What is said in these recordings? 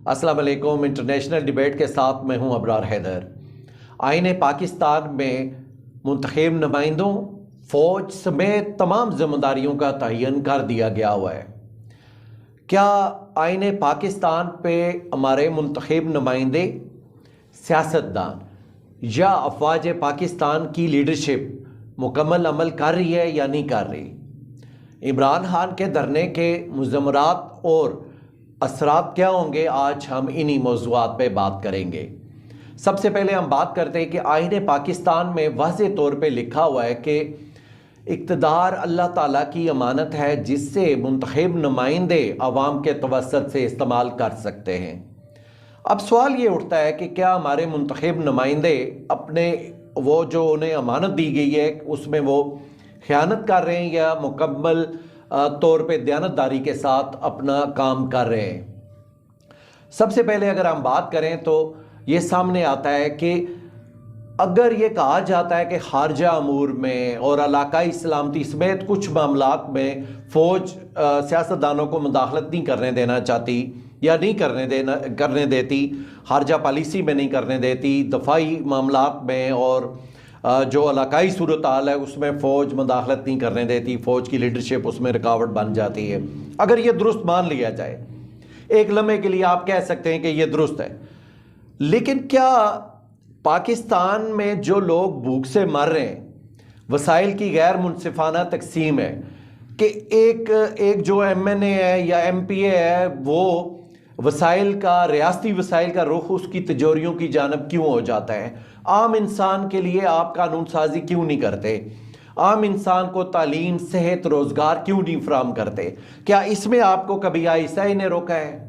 अस्सलाम वालेकुम। International debate के साथ मैं हूं अबरार हैदर। आईन पाकिस्तान में मुंतखब नुमाइंदों, फ़ौज समेत तमाम जिम्मेदारियों का तयन कर दिया गया हुआ है। क्या आईन पाकिस्तान पे हमारे मुंतखब नुमाइंदे, सियासतदान या अफवाज पाकिस्तान की लीडरशिप मुकम्मल अमल कर रही है या नहीं कर रही? इमरान खान के धरने के मुज़म्मरात और असरात क्या होंगे, आज हम इन्हीं मौज़ूआत पे बात करेंगे। सबसे पहले हम बात करते हैं कि आईन पाकिस्तान में वाज़ेह तौर पे लिखा हुआ है कि इक़्तिदार अल्लाह ताला की अमानत है जिससे मुंतखब नुमाइंदे अवाम के तवस्सुत से इस्तेमाल कर सकते हैं। अब सवाल ये उठता है कि क्या हमारे मुंतखब नुमाइंदे अपने वो जो उन्हें अमानत दी गई है उसमें वो ख़यानत कर रहे हैं या मुकम्मल तौर पे दयानतदारी के साथ अपना काम कर रहे हैं? सबसे पहले अगर हम बात करें तो ये सामने आता है कि अगर ये कहा जाता है कि खारजा अमूर में और इलाकाई सलामती समेत कुछ मामलात में फ़ौज सियासतदानों को मुदाखलत नहीं करने देना चाहती या नहीं करने देती, खारजा पॉलिसी में नहीं करने देती, दफाई मामलात में और जो इलाकाई सूरत हाल है उसमें फ़ौज मुदाखलत नहीं करने देती, फ़ौज की लीडरशिप उसमें रुकावट बन जाती है। अगर ये दुरुस्त मान लिया जाए, एक लम्हे के लिए आप कह सकते हैं कि ये दुरुस्त है, लेकिन क्या पाकिस्तान में जो लोग भूख से मर रहे हैं, वसाइल की गैर मुनसिफाना तकसीम है कि एक जो MNA है या MPA है वो वसाइल का, रियासती वसाइल का रुख उसकी तिजोरियों की जानब क्यों हो जाता है? आम इंसान के लिए आप कानून साजी क्यों नहीं करते? आम इंसान को तालीम, सेहत, रोज़गार क्यों नहीं फराहम करते? क्या इसमें आपको कभी ISI ने रोका है?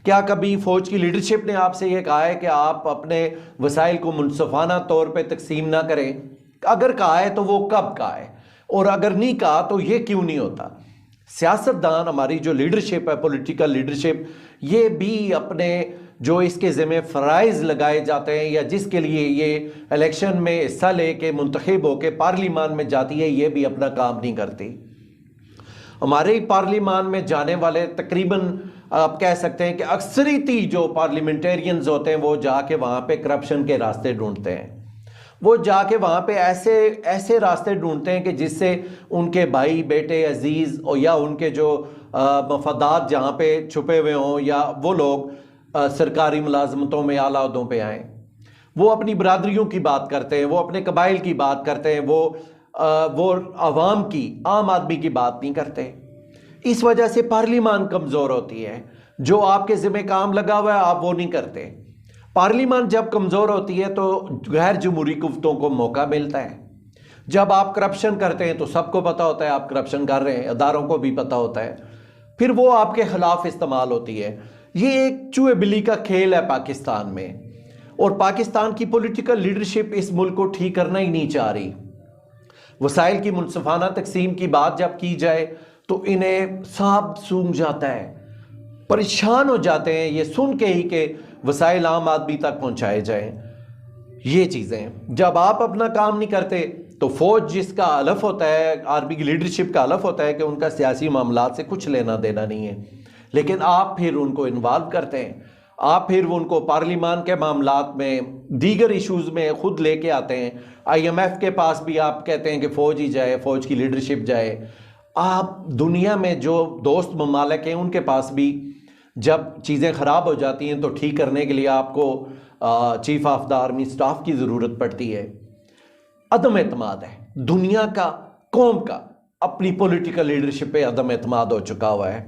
क्या कभी फ़ौज की लीडरशिप ने आपसे ये कहा है कि आप अपने वसाइल को मुनसफाना तौर पे तकसीम ना करें? अगर कहा है तो वो कब कहा है, और अगर नहीं कहा तो ये क्यों नहीं होता? सियासतदान, हमारी जो लीडरशिप है, पॉलिटिकल लीडरशिप, ये भी अपने जो इसके ज़िम्मे फ़राइज़ लगाए जाते हैं या जिसके लिए ये इलेक्शन में हिस्सा लेके मुंतखब होकर पार्लिमान में जाती है, ये भी अपना काम नहीं करती। हमारे पार्लिमान में जाने वाले तकरीबन आप कह सकते हैं कि अक्सरियती जो पार्लियामेंटेरियंस होते हैं वो जाके वहाँ पे करप्शन के रास्ते ढूंढते हैं। वो जाके वहाँ पे ऐसे रास्ते ढूंढते हैं कि जिससे उनके भाई, बेटे, अजीज़ और या उनके जो मफादात जहाँ पे छुपे हुए हों या वो लोग सरकारी मुलाजमतों में, आला ओहदों पे आएँ। वो अपनी बरादरियों की बात करते हैं, वो अपने कबाइल की बात करते हैं, वो आवाम की, आम आदमी की बात नहीं करते। इस वजह से पार्लिमान कमज़ोर होती है। जो आपके ज़िम्मे काम लगा हुआ है आप वो नहीं करते। पार्लिमान जब कमज़ोर होती है तो गैर जमहूरी कुव्वतों को मौका मिलता है। जब आप करप्शन करते हैं तो सबको पता होता है आप करप्शन कर रहे हैं, अदारों को भी पता होता है, फिर वो आपके खिलाफ इस्तेमाल होती है। ये एक चूहे बिल्ली का खेल है पाकिस्तान में, और पाकिस्तान की पॉलिटिकल लीडरशिप इस मुल्क को ठीक करना ही नहीं चाह रही। वसाइल की मुनसिफाना तकसीम की बात जब की जाए तो इन्हें सांप सूंघ जाता है, परेशान हो जाते हैं ये सुन के ही कि वसाइल आम आदमी तक पहुंचाए जाएं। ये चीज़ें जब आप अपना काम नहीं करते तो फौज, जिसका हलफ होता है, आर्मी की लीडरशिप का हलफ होता है कि उनका सियासी मामलात से कुछ लेना देना नहीं है, लेकिन आप फिर उनको इन्वॉल्व करते हैं। आप फिर उनको पार्लिमान के मामलात में, दीगर इशूज़ में खुद लेके आते हैं। IMF के पास भी आप कहते हैं कि फ़ौज ही जाए, फ़ौज की लीडरशिप जाए। आप दुनिया में जो दोस्त ममालिक हैं उनके पास भी जब चीज़ें ख़राब हो जाती हैं तो ठीक करने के लिए आपको chief of the army staff की ज़रूरत पड़ती है। अदम एतमाद है दुनिया का, कौम का, अपनी पॉलिटिकल लीडरशिप पे अदम एतमाद हो चुका हुआ है,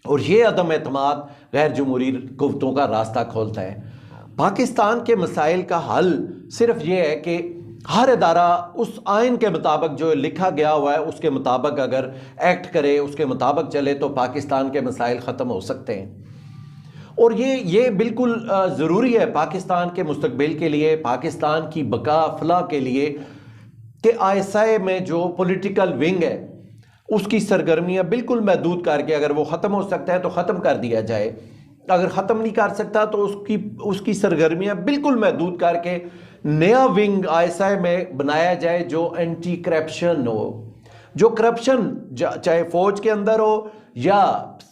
और ये अदम एतमाद गैर जमहूरी कुव्वतों का रास्ता खोलता है। पाकिस्तान के मसाइल का हल सिर्फ ये है कि हर इदारा उस आइन के मुताबिक जो लिखा गया हुआ है उसके मुताबिक अगर एक्ट करे, उसके मुताबिक चले तो पाकिस्तान के मसाइल ख़त्म हो सकते हैं। और ये बिल्कुल ज़रूरी है पाकिस्तान के मुस्तकबिल के लिए, पाकिस्तान की बका फलाह के लिए, कि ISI में जो पॉलिटिकल विंग है उसकी सरगर्मियाँ बिल्कुल महदूद करके, अगर वो ख़त्म हो सकता है तो ख़त्म कर दिया जाए, अगर ख़त्म नहीं कर सकता तो उसकी सरगर्मियाँ बिल्कुल महदूद करके नया विंग ISI में बनाया जाए जो एंटी करप्शन हो, जो करप्शन चाहे फ़ौज के अंदर हो या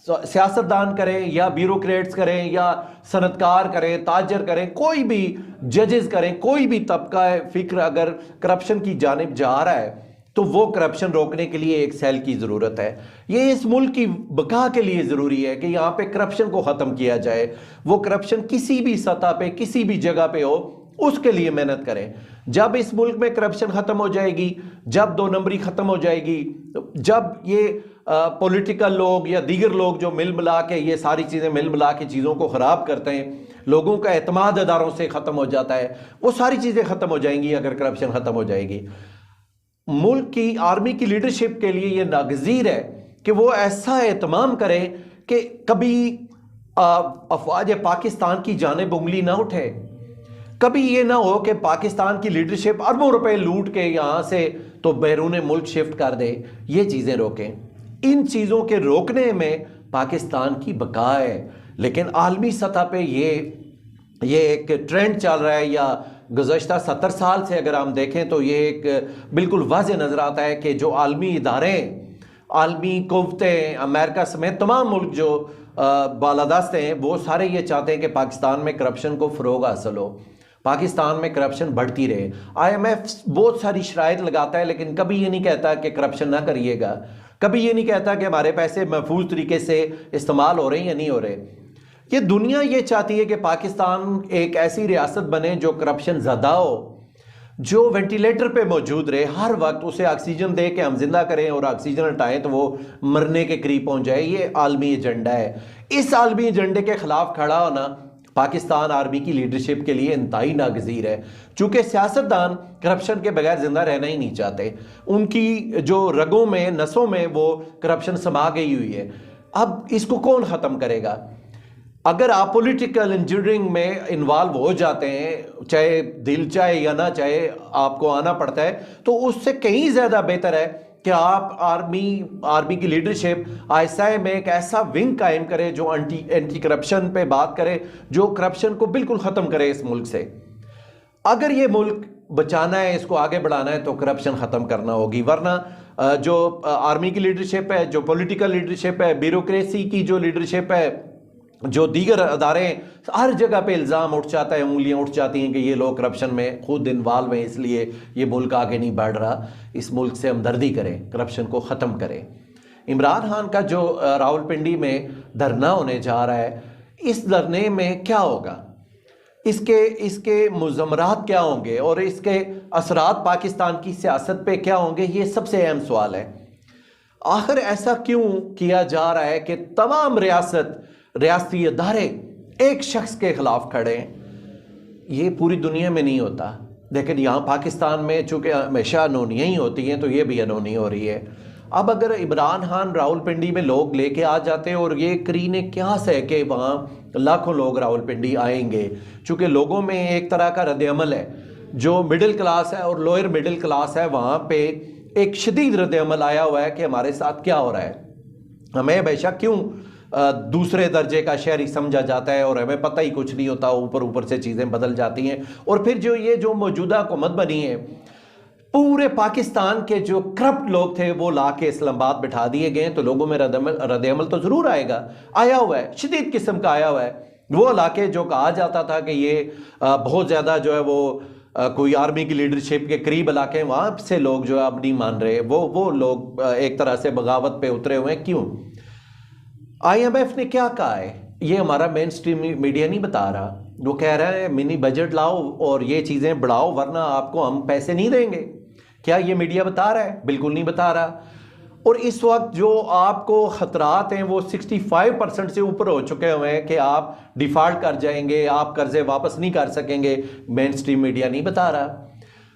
सियासतदान करें या ब्यूरोक्रेट्स करें या सनतकार करें, ताजर करें, कोई भी जजेस करें, कोई भी तबका फिक्र अगर करप्शन की जानिब जा रहा है तो वो करप्शन रोकने के लिए एक सेल की ज़रूरत है। ये इस मुल्क की बका के लिए ज़रूरी है कि यहाँ पे करप्शन को ख़त्म किया जाए। वो करप्शन किसी भी सतह पे किसी भी जगह पे हो, उसके लिए मेहनत करें। जब इस मुल्क में करप्शन ख़त्म हो जाएगी, जब दो नंबरी ख़त्म हो जाएगी, जब ये पॉलिटिकल लोग या दीगर लोग जो मिल मिला के ये सारी चीज़ें मिल मिला के चीज़ों को ख़राब करते हैं, लोगों का एतमाद अदारों से ख़त्म हो जाता है, वो सारी चीज़ें ख़त्म हो जाएंगी अगर करप्शन ख़त्म हो जाएगी। मुल्क की आर्मी की लीडरशिप के लिए ये नागज़ीर है कि वो ऐसा एहतमाम करे कि कभी अफवाज पाकिस्तान की जानिब उंगली ना उठे। कभी ये ना हो कि पाकिस्तान की लीडरशिप अरबों रुपए लूट के यहाँ से तो बैरून मुल्क शिफ्ट कर दे। ये चीज़ें रोकें। इन चीज़ों के रोकने में पाकिस्तान की बका है। लेकिन आलमी सतह पे ये एक ट्रेंड चल रहा है, या गुज़श्ता 70 साल से अगर हम देखें तो ये एक बिल्कुल वाज़ेह नज़र आता है कि जो आलमी इदारे, आलमी कुव्वतें, अमेरिका समेत तमाम मुल्क जो बालादस्त हैं, वो सारे ये चाहते हैं कि पाकिस्तान में करप्शन को फ़रोग़ हासिल हो, पाकिस्तान में करप्शन बढ़ती रहे। IMF बहुत सारी शराइत लगाता है लेकिन कभी ये नहीं कहता कि करप्शन ना करिएगा, कभी ये नहीं कहता कि हमारे पैसे महफूज तरीके से इस्तेमाल हो रहे हैं या नहीं हो रहे। ये दुनिया ये चाहती है कि पाकिस्तान एक ऐसी रियासत बने जो करप्शन ज़्यादा हो, जो वेंटिलेटर पे मौजूद रहे, हर वक्त उसे ऑक्सीजन दे के हम जिंदा करें और ऑक्सीजन हटाएं तो वो मरने के करीब पहुंच जाए। ये आलमी एजेंडा है। इस आलमी एजेंडे के खिलाफ खड़ा होना पाकिस्तान आर्मी की लीडरशिप के लिए इंतहाई नागज़ीर है। चूँकि सियासतदान करप्शन के बगैर जिंदा रहना ही नहीं चाहते, उनकी जो रगों में नसों में वो करप्शन समा गई हुई है। अब इसको कौन ख़त्म करेगा? अगर आप पॉलिटिकल इंजीनियरिंग में इन्वॉल्व हो जाते हैं, चाहे दिल चाहे या ना चाहे आपको आना पड़ता है, तो उससे कहीं ज़्यादा बेहतर है कि आप आर्मी की लीडरशिप ISI में एक ऐसा विंग कायम करे जो एंटी करप्शन पे बात करे, जो करप्शन को बिल्कुल ख़त्म करे इस मुल्क से। अगर ये मुल्क बचाना है, इसको आगे बढ़ाना है, तो करप्शन ख़त्म करना होगी। वरना जो आर्मी की लीडरशिप है, जो पॉलिटिकल लीडरशिप है, ब्यूरोक्रेसी की जो लीडरशिप है, जो दीगर अदारे, हर जगह पे इल्ज़ाम उठ जाता है, उंगलियां उठ जाती हैं कि ये लोग करप्शन में खुद इन्वॉल्व हैं, इसलिए ये मुल्क आगे नहीं बढ़ रहा। इस मुल्क से हमदर्दी करें, करप्शन को ख़त्म करें। इमरान खान का जो रावलपिंडी में धरना होने जा रहा है, इस धरने में क्या होगा, इसके मुज़म्मरात क्या होंगे और इसके असरात पाकिस्तान की सियासत पे क्या होंगे, ये सबसे अहम सवाल है। आखिर ऐसा क्यों किया जा रहा है कि तमाम रियासती अदारे एक शख्स के खिलाफ खड़े हैं? ये पूरी दुनिया में नहीं होता, लेकिन यहाँ पाकिस्तान में चूँकि हमेशा अनहोनियाँ ही होती हैं तो ये भी अनहोनी हो रही है। अब अगर इमरान खान रावलपिंडी में लोग लेके आ जाते हैं, और ये करीने क्या है कि वहाँ लाखों लोग रावलपिंडी आएंगे, चूँकि लोगों में एक तरह का रद्द-ए-अमल है, जो मिडिल क्लास है और लोअर मिडिल क्लास है, वहाँ पे एक शदीद रद्द-ए-अमल आया हुआ है कि हमारे साथ क्या हो रहा है, हमें हमेशा क्यों दूसरे दर्जे का शहरी समझा जाता है और हमें पता ही कुछ नहीं होता, ऊपर से चीज़ें बदल जाती हैं। और फिर जो मौजूदा हुकूमत बनी है, पूरे पाकिस्तान के जो करप्ट लोग थे वो ला के इस्लामाबाद बिठा दिए गए, तो लोगों में रद्द-ए-अमल तो ज़रूर आया हुआ है, शदीद किस्म का आया हुआ है। वो इलाके जो कहा जाता था कि ये बहुत ज़्यादा जो है वो कोई आर्मी की लीडरशिप के करीब इलाके हैं, वहाँ से लोग जो है अब नहीं मान रहे, वो लोग एक तरह से बगावत पे उतरे हुए हैं। क्यों? IMF ने क्या कहा है, ये हमारा मेन स्ट्रीम मीडिया नहीं बता रहा। वो कह रहा है मिनी बजट लाओ और ये चीज़ें बढ़ाओ वरना आपको हम पैसे नहीं देंगे। क्या ये मीडिया बता रहा है? बिल्कुल नहीं बता रहा। और इस वक्त जो आपको ख़तरात हैं वो 65% से ऊपर हो चुके हुए हैं कि आप डिफ़ॉल्ट कर जाएंगे, आप कर्ज़े वापस नहीं कर सकेंगे। मेन स्ट्रीम मीडिया नहीं बता रहा।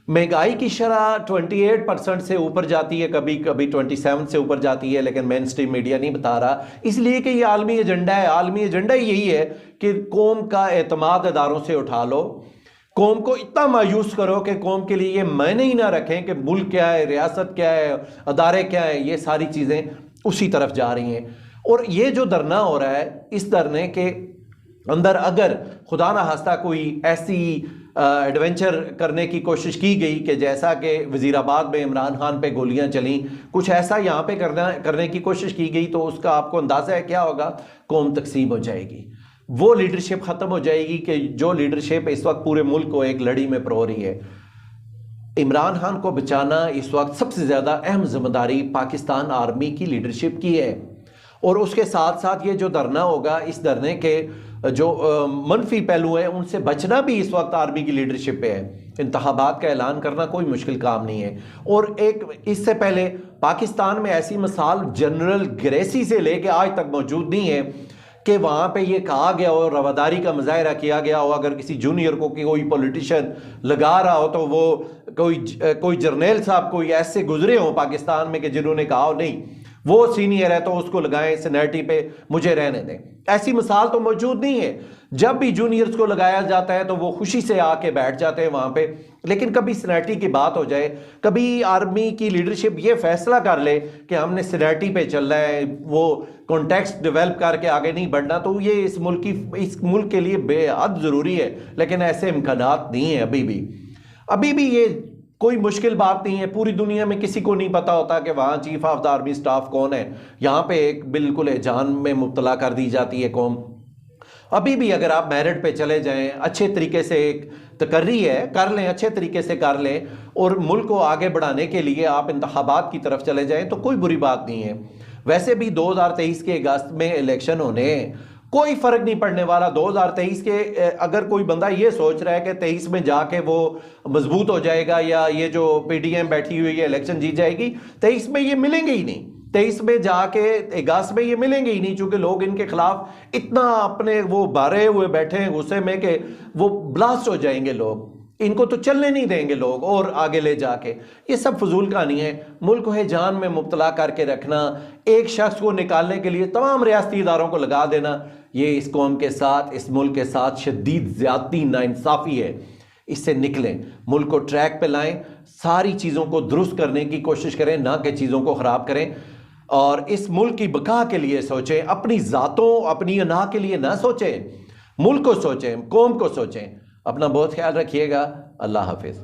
महंगाई की शरह 28% से ऊपर जाती है, कभी कभी 27 से ऊपर जाती है, लेकिन मेन स्ट्रीम मीडिया नहीं बता रहा, इसलिए कि ये आलमी एजेंडा है। आलमी एजेंडा यही है कि कौम का एतमाद अदारों से उठा लो, कौम को इतना मायूस करो कि कौम के लिए ये मायने ही ना रखें कि मुल्क क्या है, रियासत क्या है, अदारे क्या है। ये सारी चीज़ें उसी तरफ जा रही हैं। और ये जो धरना हो रहा है, इस धरने के अंदर अगर खुदा ना खास्ता कोई ऐसी एडवेंचर करने की कोशिश की गई कि जैसा कि वज़ीराबाद में इमरान खान पे गोलियां चली, कुछ ऐसा यहाँ पे करने की कोशिश की गई, तो उसका आपको अंदाज़ा है क्या होगा? कौम तकसीम हो जाएगी, वो लीडरशिप ख़त्म हो जाएगी कि जो लीडरशिप इस वक्त पूरे मुल्क को एक लड़ी में परो रही है। इमरान खान को बचाना इस वक्त सबसे ज़्यादा अहम जिम्मेदारी पाकिस्तान आर्मी की लीडरशिप की है। और उसके साथ साथ ये जो धरना होगा, इस धरने के जो मनफी पहलू हैं उनसे बचना भी इस वक्त आर्मी की लीडरशिप पे है। इंतखाबात का ऐलान करना कोई मुश्किल काम नहीं है। और एक इससे पहले पाकिस्तान में ऐसी मिसाल जनरल ग्रेसी से लेके आज तक मौजूद नहीं है कि वहाँ पे ये कहा गया हो, रवादारी का मुजाहरा किया गया हो, अगर किसी जूनियर को कि कोई पॉलिटिशियन लगा रहा हो तो वो कोई जर्नैल साहब कोई ऐसे गुजरे हो पाकिस्तान में कि जिन्होंने कहा हो नहीं वो सीनियर है तो उसको लगाएं सीनियरिटी पे, मुझे रहने दें। ऐसी मिसाल तो मौजूद नहीं है। जब भी जूनियर्स को लगाया जाता है तो वो खुशी से आके बैठ जाते हैं वहाँ पे, लेकिन कभी सीनियरिटी की बात हो जाए, कभी आर्मी की लीडरशिप ये फैसला कर ले कि हमने सीनियरिटी पे चलना है, वो कॉन्टेक्स्ट डेवलप करके आगे नहीं बढ़ना, तो ये इस मुल्क के लिए बेहद ज़रूरी है। लेकिन ऐसे इम्कानात नहीं है अभी भी ये कोई मुश्किल बात नहीं है। पूरी दुनिया में किसी को नहीं पता होता कि वहाँ chief of the army staff कौन है। यहाँ पे एक बिल्कुल एजान में मुब्तला कर दी जाती है कौम। अभी भी अगर आप मेरिट पे चले जाएं, अच्छे तरीके से एक तकर्री है कर लें, अच्छे तरीके से कर लें और मुल्क को आगे बढ़ाने के लिए आप इंतखाबात की तरफ चले जाएं तो कोई बुरी बात नहीं है। वैसे भी 2023 के अगस्त में इलेक्शन होने, कोई फर्क नहीं पड़ने वाला। 2023 के अगर कोई बंदा ये सोच रहा है कि 23 में जाके वो मजबूत हो जाएगा या ये जो पीडीएम बैठी हुई है इलेक्शन जीत जाएगी, 23 में ये मिलेंगे ही नहीं। 23 में जाके अगस्त में ये मिलेंगे ही नहीं, क्योंकि लोग इनके खिलाफ इतना अपने वो भरे हुए बैठे हैं गुस्से में कि वो ब्लास्ट हो जाएंगे। लोग इनको तो चलने नहीं देंगे लोग और आगे ले जाके। ये सब फजूल कहानी है। मुल्क को जान में मुब्तला करके रखना, एक शख्स को निकालने के लिए तमाम रियासती इदारों को लगा देना, ये इस कौम के साथ, इस मुल्क के साथ शदीद ज़्यादती नाइंसाफ़ी है। इससे निकलें, मुल्क को ट्रैक पे लाएं, सारी चीज़ों को दुरुस्त करने की कोशिश करें, ना कि चीज़ों को ख़राब करें। और इस मुल्क की बका के लिए सोचें, अपनी ज़ातों अपनी अना के लिए ना सोचें, मुल्क को सोचें, कौम को सोचें। अपना बहुत ख्याल रखिएगा। अल्लाह हाफिज़।